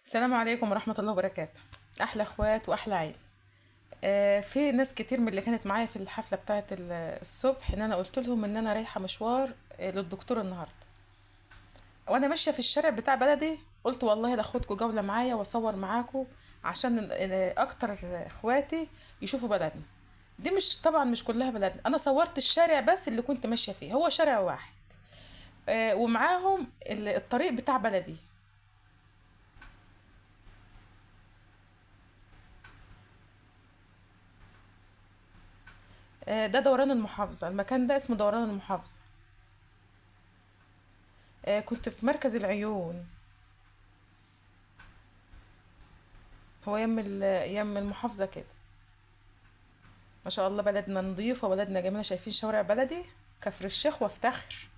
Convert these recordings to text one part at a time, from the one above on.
السلام عليكم ورحمة الله وبركاته. أحلى أخوات وأحلى عيل. في ناس كتير من اللي كانت معايا في الحفلة بتاعة الصبح إن أنا قلت لهم إن أنا رايحة مشوار للدكتور النهاردة. وأنا ماشية في الشارع بتاع بلدي قلت والله لاخدكوا جولة معايا وأصور معاكوا عشان أكتر إخواتي يشوفوا بلدنا. دي مش طبعا مش كلها بلدنا، أنا صورت الشارع بس اللي كنت ماشية فيه هو شارع واحد. ومعاهم الطريق بتاع بلدي. ده دوران المحافظة، المكان ده اسمه دوران المحافظة. كنت في مركز العيون. هو يم المحافظة كده. ما شاء الله بلدنا نظيفة وبلدنا جميلة، شايفين شوارع بلدي كفر الشيخ وافتخر.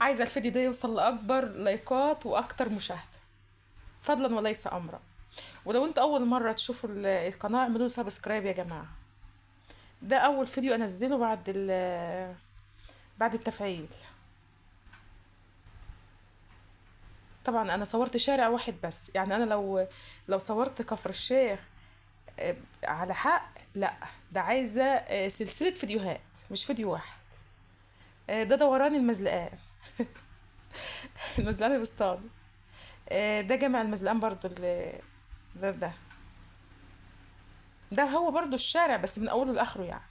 عايزة الفيديو ده يوصل لأكبر لايكات وأكتر مشاهدة، فضلا وليس أمرا. ولو انتوا أول مرة تشوفوا القناة اعملوا سبسكرايب يا جماعة. ده أول فيديو أنزله بعد التفعيل. طبعا أنا صورت شارع واحد بس، يعني أنا لو صورت كفر الشيخ على حق لا، ده عايزة سلسلة فيديوهات مش فيديو واحد. ده دوران المزلقان. المزلقان البسطاني. ده جامع المزلقان برضو ده هو برضو الشارع بس من اوله لاخره يعني.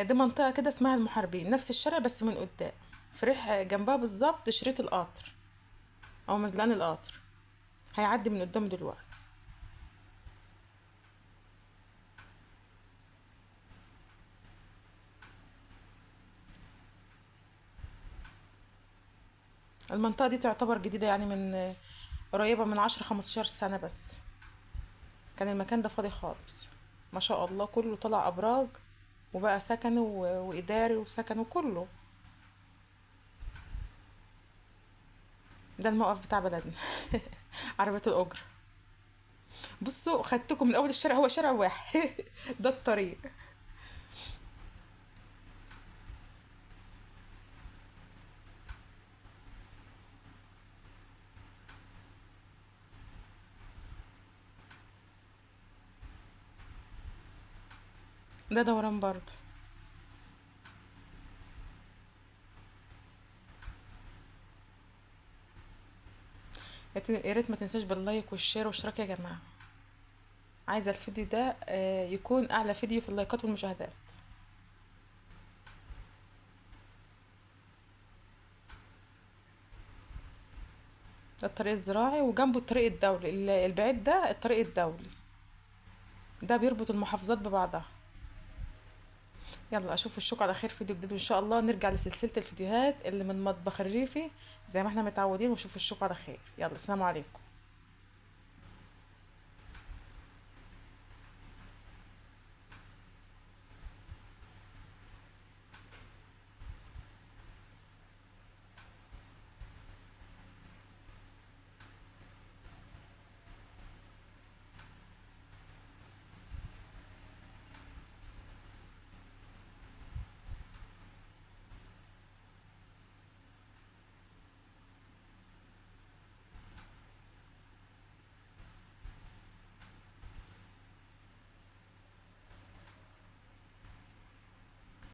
ده منطقة كده اسمها المحاربين، نفس الشارع بس من قدام. فريح جنبها بالظبط شريط القطر او مزلقان القطر، هيعدي من قدام دلوقتي. المنطقة دي تعتبر جديدة يعني من قريبة من 10 15 سنة بس. كان المكان ده فاضي خالص. ما شاء الله كله طلع أبراج وبقى سكن وإداري وسكن وكله. ده الموقف بتاع بلدنا. عربية الأجرة. بصوا خدتكم من أول الشارع، هو شارع واحد. ده الطريق. ده دوران برضه. يا ريت ما تنساش باللايك والشير والاشتراك يا جماعة. عايزة الفيديو ده يكون أعلى فيديو في اللايكات والمشاهدات. ده الطريق الزراعي وجنبه الطريق الدولي، البعيد ده الطريق الدولي. ده بيربط المحافظات ببعضها. يلا اشوف الشوك على خير، فيديو جديد وان شاء الله نرجع لسلسلة الفيديوهات اللي من مطبخ الريفي زي ما احنا متعودين، واشوف الشوك على خير. يلا السلام عليكم.